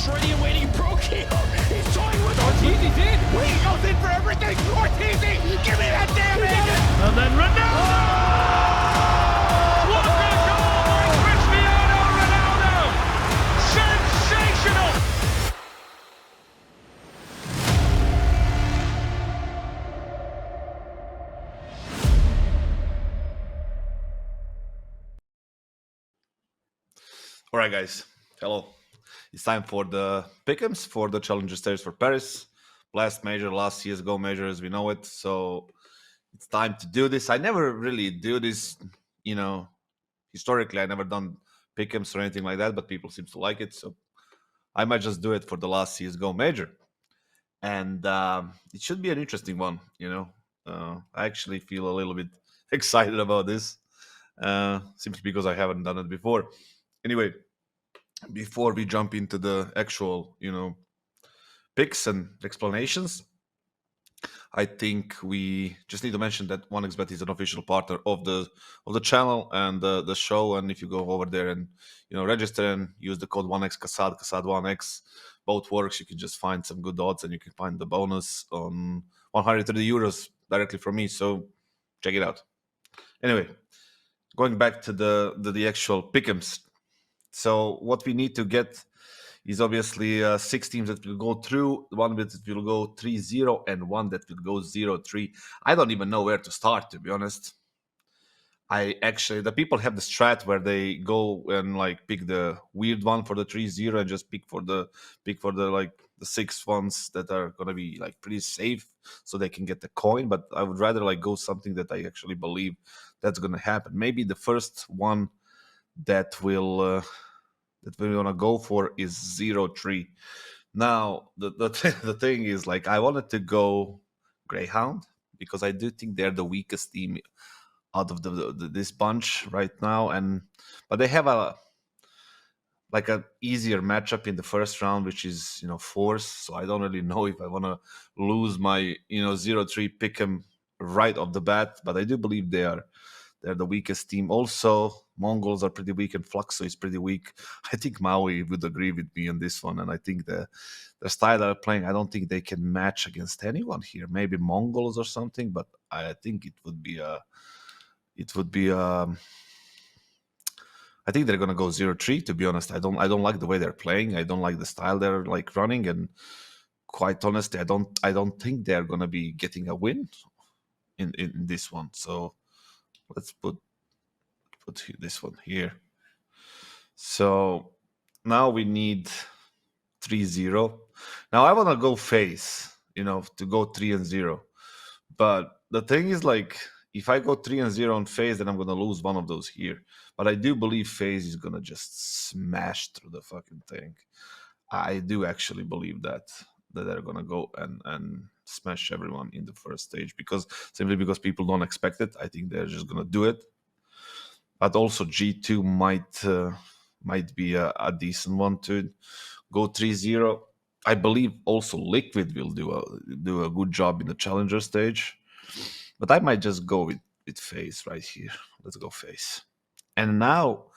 Just ready and waiting. Prosic. He's toying with Ortiz. He did. He goes in for everything. Ortiz, give me that damn engine. And then Ronaldo! What a goal by Cristiano Ronaldo! Sensational! All right, guys. Hello. It's time for the Pickems for the Challenger Stage for Paris. Last major, last CSGO major as we know it. So it's time to do this. I never really do this, historically I never done Pickems or anything like that, but people seem to like it. So I might just do it for the last CSGO major. And it should be an interesting one, I actually feel a little bit excited about this, simply because I haven't done it before. Anyway, before we jump into the actual, picks and explanations, I think we just need to mention that 1xBet is an official partner of the channel and the show. And if you go over there and register and use the code 1x Kassad, Kassad 1x, both works. You can just find some good odds and you can find the bonus on 130 euros directly from me. So check it out. Anyway, going back to the actual Pickems. So what we need to get is obviously 6 teams that will go through, one that will go 3-0 and one that will go 0-3. I don't even know where to start, to be honest. The people have the strat where they go and like pick the weird one for the 3-0 and just pick for the like the 6 ones that are gonna be like pretty safe so they can get the coin. But I would rather like go something that I actually believe that's gonna happen. Maybe the first one that we're gonna go for is 0-3. Now the thing is, like, I wanted to go Greyhound because I do think they're the weakest team out of this bunch right now, but they have a easier matchup in the first round, which is Force. So I don't really know if I want to lose my 0-3 pick 'em right off the bat, but I do believe they're the weakest team. Also, Mongols are pretty weak and Fluxo is pretty weak. I think Maui would agree with me on this one, and I think the style they're playing, I don't think they can match against anyone here. Maybe Mongols or something, but I think it would be I think they're gonna go 0-3. To be honest, I don't like the way they're playing. I don't like the style they're like running, and quite honestly, I don't think they're gonna be getting a win in this one. So let's put this one here. So now we need 3-0. Now I want to go face, to go 3-0. But the thing is, like, if I go 3-0 on phase, then I'm going to lose one of those here. But I do believe phase is going to just smash through the fucking thing. I do actually believe that they're going to go and smash everyone in the first stage, simply because people don't expect it. I think they're just going to do it. But also G2 might be a decent one to go 3-0. I believe also Liquid will do a good job in the challenger stage. But I might just go with FaZe right here. Let's go FaZe. And now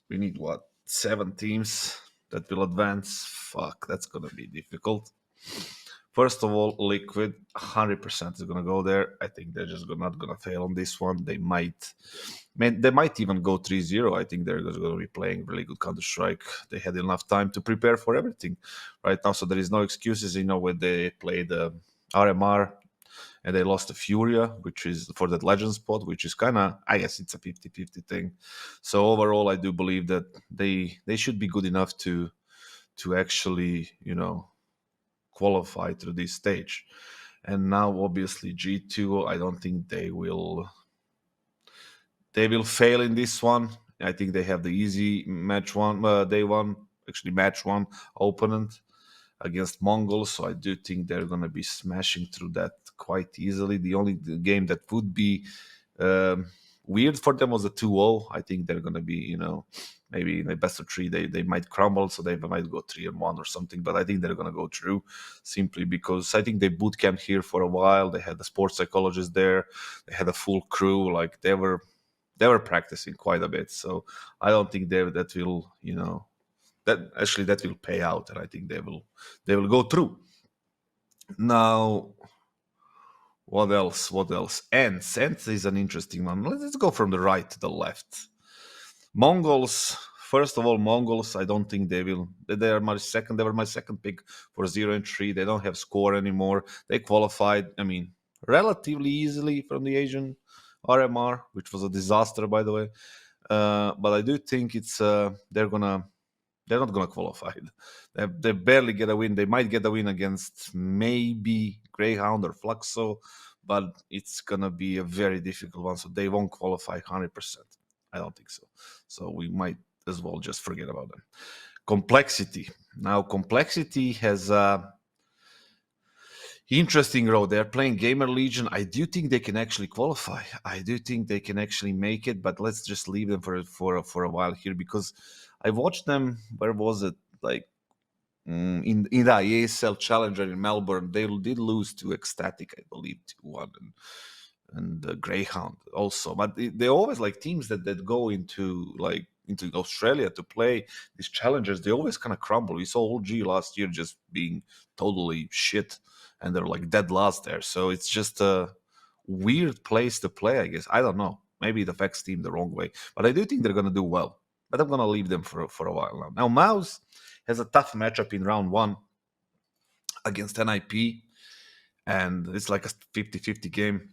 we need 7 teams that will advance. Fuck, that's gonna be difficult. First of all, Liquid 100% is gonna go there. I think they're just not gonna fail on this one. They might even go 3-0. I think they're gonna be playing really good Counter-Strike. They had enough time to prepare for everything right now, so there is no excuses. When they played RMR and they lost to Furia, which is for that legend spot, which is kind of, I guess it's a 50-50 thing. So overall, I do believe that they should be good enough to actually, qualify through this stage. And now, obviously, G2, I don't think they will fail in this one. I think they have the easy match one opponent against Mongols. So I do think they're going to be smashing through that quite easily. The only game that would be weird for them was the 2-0. I think they're going to be, maybe in a best of 3, they might crumble, so they might go 3-1 or something. But I think they're going to go through, simply because I think they boot camped here for a while. They had the sports psychologist there. They had a full crew. Like, they were practicing quite a bit. So I don't think that will, that will pay out, and I think they will go through. Now, what else? What else? Ants is an interesting one. Let's go from the right to the left. Mongols. First of all, Mongols. I don't think they will. They are my second. They were my second pick for 0-3. They don't have score anymore. They qualified. I mean, relatively easily from the Asian RMR, which was a disaster, by the way. But I do think it's they're not gonna qualify. They barely get a win. They might get a win against maybe Greyhound or Fluxo, but it's gonna be a very difficult one. So they won't qualify 100%. I don't think so. So we might as well just forget about them. Complexity. Now, Complexity has a interesting road. They're playing Gamer Legion. I do think they can actually qualify. I do think they can actually make it, but let's just leave them for a while here, because I watched them. Where was it? Like in the ESL Challenger in Melbourne, they did lose to Ecstatic, I believe, 2-1, and Greyhound also. But they always like teams that go into Australia to play these challengers. They always kind of crumble. We saw OG last year just being totally shit, and they're like dead last there. So it's just a weird place to play, I guess. I don't know. Maybe it affects team the wrong way, but I do think they're gonna do well. But I'm gonna leave them for a while now. Now, Mouse has a tough matchup in round 1 against NIP, and it's like a 50-50 game.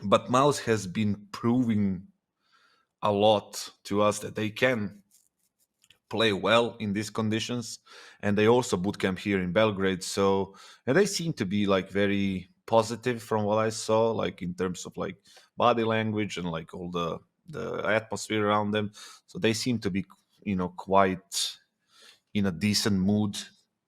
But Mouse has been proving a lot to us that they can play well in these conditions, and they also bootcamp here in Belgrade. So, and they seem to be like very positive from what I saw, like in terms of like body language and like all the atmosphere around them. So they seem to be, quite in a decent mood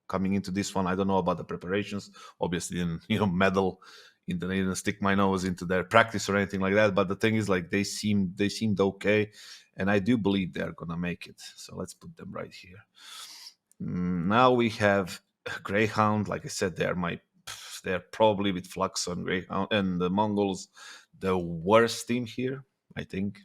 coming into this one. I don't know about the preparations. Obviously, didn't medal didn't stick my nose into their practice or anything like that. But the thing is, like, they seemed okay, and I do believe they're gonna make it. So let's put them right here. Now we have Greyhound. Like I said, they're probably with Flux and Greyhound and the Mongols the worst team here, I think.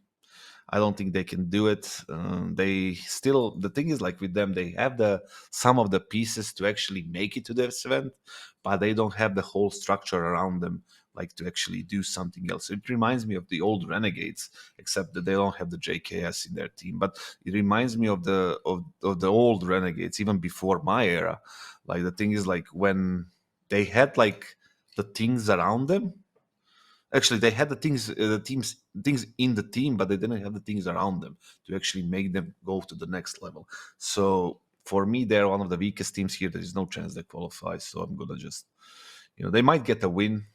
I don't think they can do it. The thing is, like with them, they have some of the pieces to actually make it to this event, but they don't have the whole structure around them, like to actually do something else. It reminds me of the old Renegades, except that they don't have the JKS in their team. But it reminds me of the old Renegades, even before my era. Like the thing is, like when they had like the things around them. Actually, they had things in the team, but they didn't have the things around them to actually make them go to the next level. So for me, they're one of the weakest teams here. There is no chance they qualify. So I'm gonna just, they might get a win,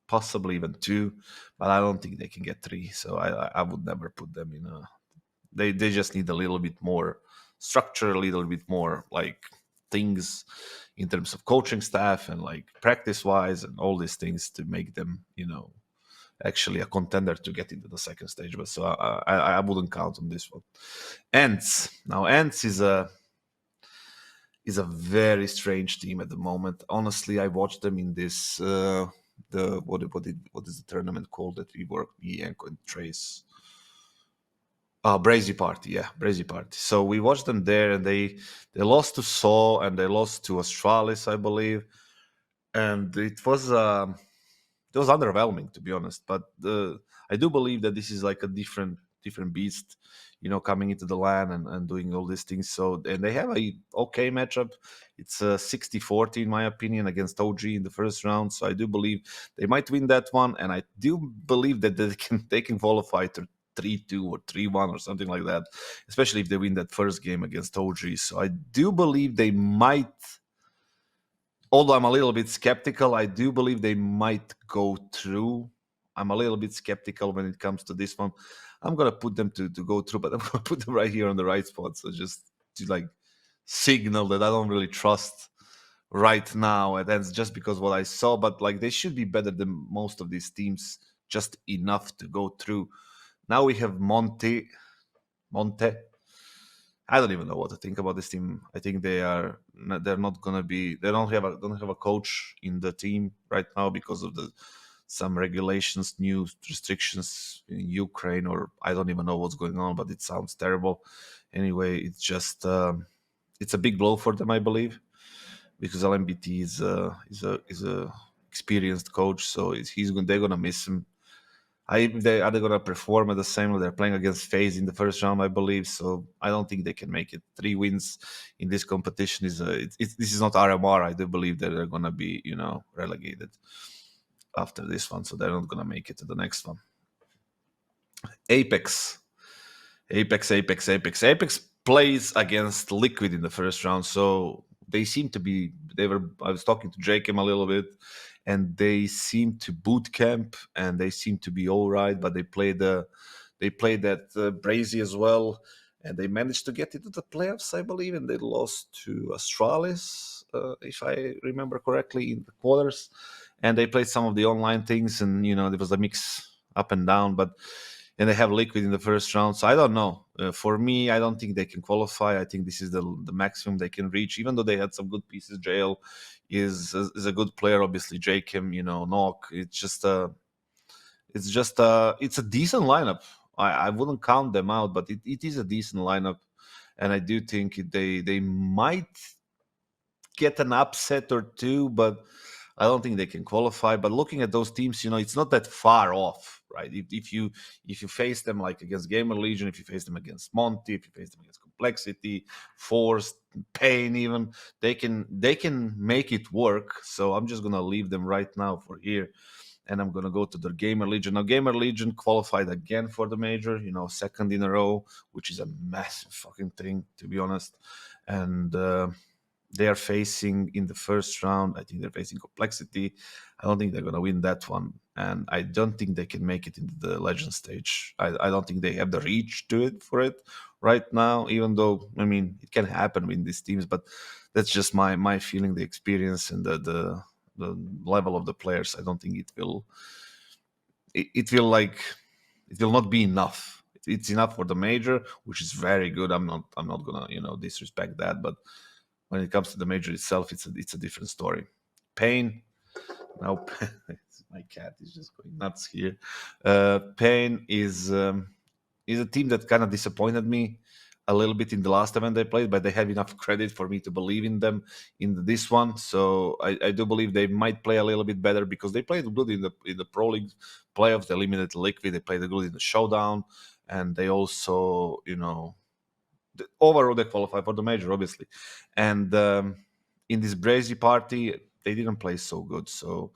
possibly even 2, but I don't think they can get 3. So I would never put them in a. They just need a little bit more structure, a little bit more like things in terms of coaching staff and like practice wise and all these things to make them, actually a contender to get into the second stage. But so I wouldn't count on this one. Ants. Now, Ants is a very strange team at the moment. Honestly, I watched them in this what is the tournament called that we work, Yanko and Trace. Brazy Party, yeah, Brazy Party. So we watched them there, and they lost to Saw and they lost to Astralis, I believe, and it was underwhelming, to be honest. But I do believe that this is like a different beast, coming into the LAN and doing all these things. So, and they have a okay matchup. It's 60-40 in my opinion against OG in the first round. So I do believe they might win that one, and I do believe that they can qualify to 3-2 or 3-1 or something like that, especially if they win that first game against OG. So I do believe they might. Although I'm a little bit skeptical, I do believe they might go through. I'm a little bit skeptical when it comes to this one. I'm going to put them to go through, but I'm going to put them right here on the right spot. So just to like signal that I don't really trust right now. And that's just because what I saw. But like they should be better than most of these teams, just enough to go through. Now we have Monte. I don't even know what to think about this team. I think they're not gonna be. They don't have a coach in the team right now because of some regulations, new restrictions in Ukraine, or I don't even know what's going on. But it sounds terrible. Anyway, it's just it's a big blow for them, I believe, because LMBT is a experienced coach, so they're gonna miss him. Are they gonna perform at the same way they're playing against FaZe in the first round, I believe. So I don't think they can make it. 3 wins in this competition this is not RMR. I do believe that they're gonna be relegated after this one, so they're not gonna make it to the next one. Apex. Apex plays against Liquid in the first round, so they seem to be. I was talking to Jakem a little bit, and they seem to boot camp, and they seem to be all right. But they played that Brazy as well, and they managed to get into the playoffs, I believe, and they lost to Astralis, if I remember correctly, in the quarters. And they played some of the online things, and there was a mix up and down, and they have Liquid in the first round. So I don't know. For me, I don't think they can qualify. I think this is the maximum they can reach, even though they had some good pieces. JL is a good player, obviously. Jakem, Nock. It's a decent lineup. I wouldn't count them out, but it is a decent lineup, and I do think they might get an upset or two, but I don't think they can qualify. But looking at those teams, it's not that far off, right? If you face them like against Gamer Legion, if you face them against Monty, if you face them against Complexity, Force, Pain, even they can make it work. So I'm just gonna leave them right now for here, and I'm gonna go to the Gamer Legion. Now, Gamer Legion qualified again for the major, second in a row, which is a massive fucking thing, to be honest, and. They are facing in the first round. I think they're facing Complexity. I don't think they're going to win that one. And I don't think they can make it into the legend stage. I don't think they have the reach to it for it right now, even though, it can happen with these teams. But that's just my feeling, the experience, and the level of the players. I don't think it will not be enough. It's enough for the major, which is very good. I'm not gonna disrespect that, but when it comes to the major itself, it's a different story. Pain. Now, my cat is just going nuts here. Pain is a team that kind of disappointed me a little bit in the last event they played, but they have enough credit for me to believe in them in this one. So I do believe they might play a little bit better, because they played good in the Pro League playoffs. They eliminated Liquid. They played good in the showdown, and they also overall they qualify for the major, obviously. And in this Brazy party, they didn't play so good. So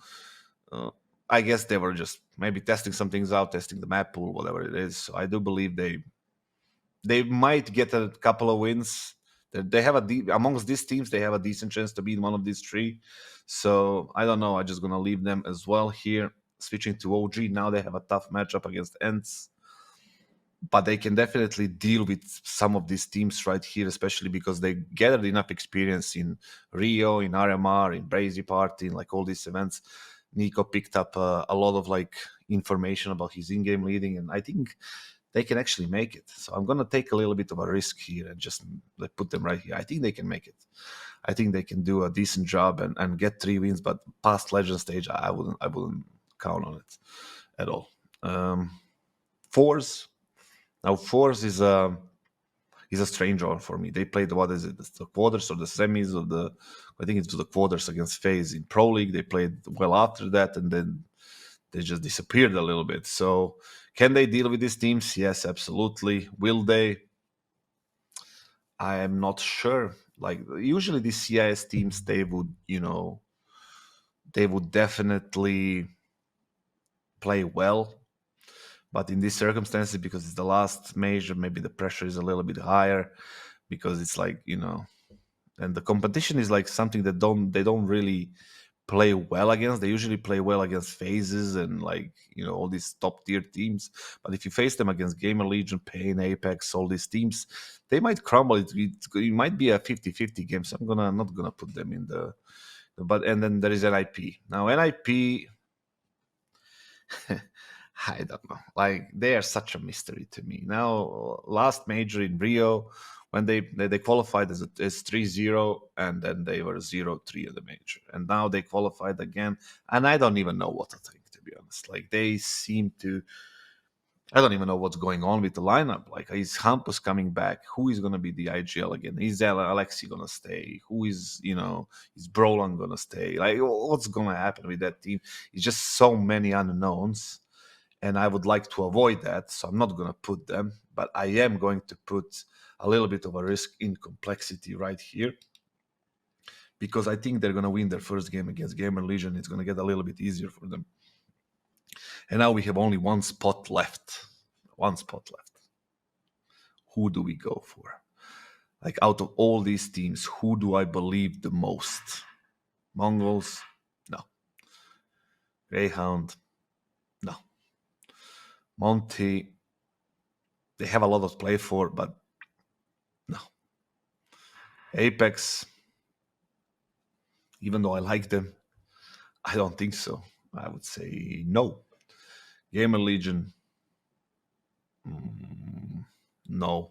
I guess they were just maybe testing some things out, testing the map pool, whatever it is. So I do believe they might get a couple of wins. They have amongst these teams, they have a decent chance to be in one of these three. So I don't know. I'm just gonna leave them as well here. Switching to OG, now they have a tough matchup against Ents, but they can definitely deal with some of these teams right here, especially because they gathered enough experience in Rio, in RMR, in Brazy Party, in like all these events. Nico picked up a lot of information about his in-game leading, and I think they can actually make it. So I'm gonna take a little bit of a risk here and just put them right here. I think they can make it. I think they can do a decent job and get 3 wins, but past legend stage, I wouldn't count on it at all. Force. Now, Force is a strange one for me. They played, what is it, the quarters or the semis of I think it's the quarters against FaZe in Pro League. They played well after that, and then they just disappeared a little bit. So can they deal with these teams? Yes, absolutely. Will they? I am not sure. Usually these CIS teams, they would definitely play well. But in these circumstances, because it's the last major, maybe the pressure is a little bit higher, because it's and the competition is something that they don't really play well against. They usually play well against phases and all these top tier teams. But if you face them against Gamer Legion, Pain, Apex, all these teams, they might crumble. It might be a 50-50 game. So I'm not gonna put them in and then there is NIP. Now NIP I don't know. They are such a mystery to me. Now, last major in Rio, when they qualified as 3-0, and then they were 0-3 at the major. And now they qualified again, and I don't even know what to think, to be honest. They seem to I don't even know what's going on with the lineup. Like, is Hampus coming back? Who is going to be the IGL again? Is Alexi going to stay? Who is, is Brolan going to stay? Like, what's going to happen with that team? It's just so many unknowns. And I would like to avoid that. So I'm not going to put them. But I am going to put a little bit of a risk in complexity right here. Because I think they're going to win their first game against Gamer Legion. It's going to get a little bit easier for them. And now we have only one spot left. One spot left. Who do we go for? Like, out of all these teams, who do I believe the most? Mongols? No. Greyhound? No. Monty? They have a lot to play for, but no. Apex? Even though I like them, I don't think so. I would say no. Gamer Legion? No.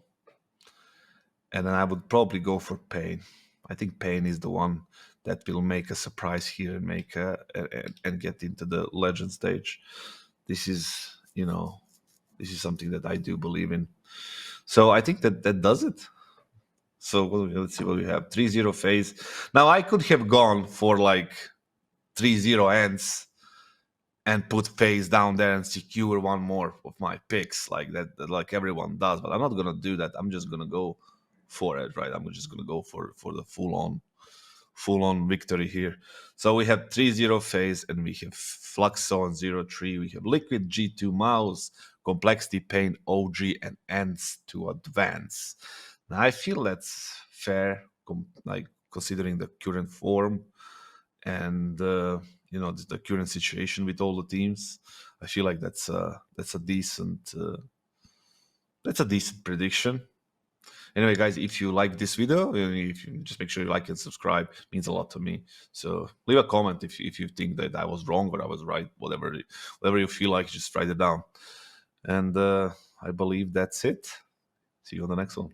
And then I would probably go for Pain. I think Pain is the one that will make a surprise here and make and get into the legend stage. This is, this is something that I do believe in. So I think that does it. So let's see what we have. 3-0 phase. Now I could have gone for like 3-0 ends and put phase down there and secure one more of my picks like that, like everyone does. But I'm not gonna do that. I'm just gonna go for it, right? I'm just gonna go for the full on victory here. So we have 3-0 phase, and we have Fluxon 0-3. We have Liquid G2 Mouse, Complexity Pain OG, and Ends to advance. Now I feel that's fair, like considering the current form and the current situation with all the teams. I feel like that's a decent prediction. Anyway, guys, if you like this video, if you just make sure you like and subscribe, it means a lot to me. So leave a comment if you think that I was wrong or I was right, whatever you feel like, just write it down. And I believe that's it. See you on the next one.